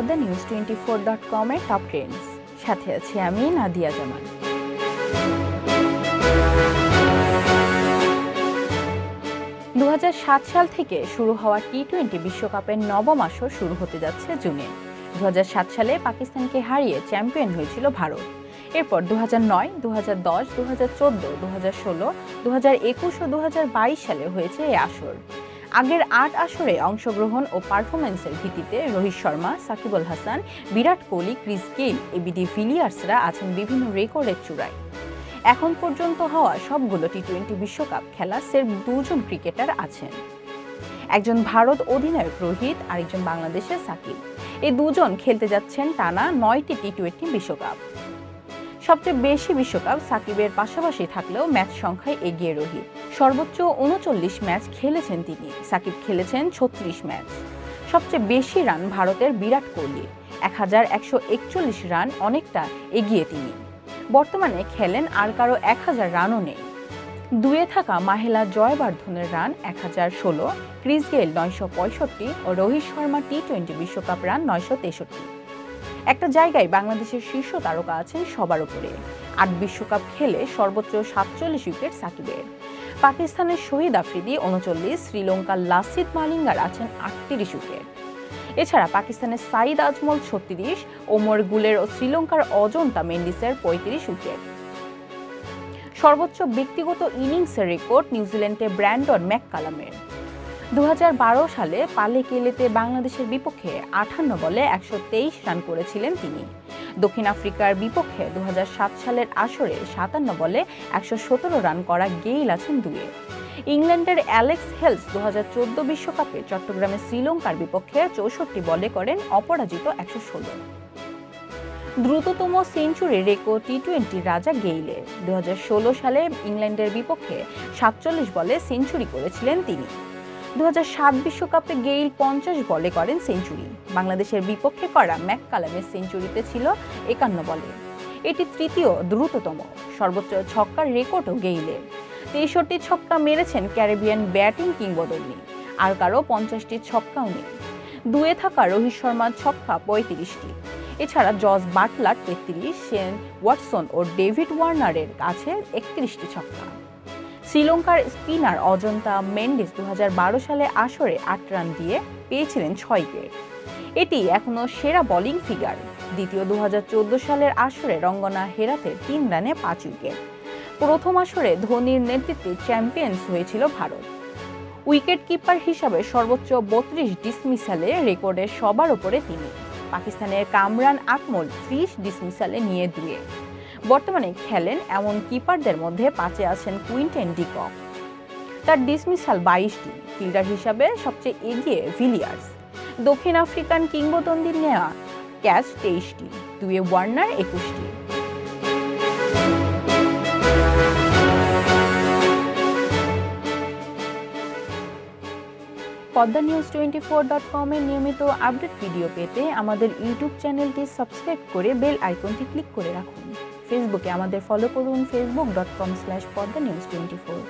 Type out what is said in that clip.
poddanews24.com এর top Trends. সাথে আছি আমি নাদিয়া জামান। 2007 সাল থেকে শুরু হওয়া টি-20 বিশ্বকাপের নবম আসর শুরু হতে যাচ্ছে জুনে। 2007 সালে পাকিস্তানকে হারিয়ে চ্যাম্পিয়ন হয়েছিল ভারত। এরপর 2009, 2010, 2014, 2016, 2021 ও 2022 সালে হয়েছে এই আসর। আগের 8 আসরে অংশগ্রহণ ও পারফরম্যান্সের ভিত্তিতে Rohit Sharma, Shakib Al Hasan, Virat Kohli, Chris Gayle, ABD ভিলিয়ার্সরা আছেন বিভিন্ন রেকর্ডের চূড়ায়। এখন পর্যন্ত হওয়া সবগুলো টি-20 বিশ্বকাপ খেলা সির্ফ 2 জন ক্রিকেটার আছেন। একজন ভারত অধিনায়ক রোহিত, আরেকজন বাংলাদেশের সাকিব। এই দুজন খেলতে যাচ্ছেন টানা 9টি টি-20 বিশ্বকাপ। সবচেয়ে বেশি বিশ্বকাপ সাকিবের পাশাপাশি থাকলেও ম্যাচ সংখ্যায় এগিয়ে রোহিত। সর্বোচ্চ 39 ম্যাচ খেলেছেন তিনি, সাকিব খেলেছেন 36 ম্যাচ। সবচেয়ে বেশি রান ভারতের বিরাট কোহলি, 1141 রান, অনেকটা এগিয়ে তিনি। বর্তমানে খেলেন আর কারো 1000 রানও নেই। দুয়ে থাকা মাহেলা জয়বর্ধনের রান 1016, ক্রিস গেইল 965 ও রোহিত শর্মা টি-20 বিশ্বকাপ রান 963। একটা জায়গায় বাংলাদেশের শীর্ষ তারকা আছেন সবার উপরে। 8 বিশ্বকাপ খেলে সর্বোচ্চ 47 উইকেট সাকিবের। পাকিস্তানের শহীদ আফ্রিদি 39, শ্রীলঙ্কার লাসিথ মালিঙ্গার আছেন 38 উইকেট। এছাড়া পাকিস্তানের সাইদ আজমল 36, ওমর গুলের ও শ্রীলঙ্কার অজন্তা মেন্ডিসের 35 উইকেট। সর্বোচ্চ ব্যক্তিগত ইনিংসের রেকর্ড নিউজিল্যান্ডে ব্র্যান্ডন ম্যাককালামের। 2012 সালে পালে-কেলেতে বাংলাদেশের বিপক্ষে 58 বলে 123 রান করেছিলেন তিনি। দক্ষিণ আফ্রিকার বিপক্ষে 2007 সালের আসরে 57 বলে 117 রান করা গেইল আছেন দুয়ে। ইংল্যান্ডের অ্যালেক্স হেলস 2014 বিশ্বকাপে চট্টগ্রামে শ্রীলঙ্কার বিপক্ষে 64 বলে করেন অপরাজিত 116। দ্রুততম সেঞ্চুরির রেকর্ড টি-20 রাজা গেইলের। 2016 সালে ইংল্যান্ডের বিপক্ষে 47 বলে সেঞ্চুরি করেছিলেন তিনি। 2007 বিশ্বকাপে গেইল 50 বলে করেন সেঞ্চুরি। বাংলাদেশের বিপক্ষে করা ম্যাককালামের সেঞ্চুরিতে ছিল 51 বলে। এটি তৃতীয় দ্রুততম। সর্বোচ্চ ছক্কার রেকর্ডও গেইলের। 63 ছক্কা মেরেছেন ক্যারিবিয়ান ব্যাটিং কিংবদন্তি, আর কারো 50টি ছক্কাও নেই। দুয়ে থাকা রোহিত শর্মার ছক্কা 35টি। এছাড়া জস বাটলার 33, শেন ওয়াটসন ও ডেভিড ওয়ার্নারের কাছে 31টি ছক্কা। শ্রীলঙ্কার স্পিনার অজন্তা মেন্ডিস 2012 সালে আসরে 8 রান দিয়ে পেয়েছিলেন 6 উইকেট। এটি এখনও সেরা বোলিং ফিগার। দ্বিতীয় 2014 সালের আসরে রঙ্গনা হেরাথের 3 রানে 5 উইকেট। প্রথম আসরে ধোনির নেতৃত্বে চ্যাম্পিয়ন্স হয়েছিল ভারত। উইকেট কিপার হিসাবে সর্বোচ্চ 32 ডিসমিসালে রেকর্ডের সবার উপরে তিনি। পাকিস্তানের কামরান আকমল 30 ডিসমিসালে নিয়ে দুয়ে। বর্তমানে খেলেন এমন কিপারদের মধ্যে 5-এ আছেন কুইন্টেন ডি কক, তার ডিসমিসাল 22টি। ফিল্ডার হিসাবে সবচেয়ে এগিয়ে ভিলিয়ার্স। দক্ষিণ আফ্রিকান কিংবদন্তির নেওয়া ক্যাচ 23টি, দুয়ে ওয়ার্নার 21টি। poddanews24.com এর নিয়মিত আপডেট ভিডিও পেতে আমাদের ইউটিউব চ্যানেলটি সাবস্ক্রাইব করে বেল আইকনটি ক্লিক করে রাখুন। ফেসবুকে আমাদের ফলো করুন facebook.com/poddanews24।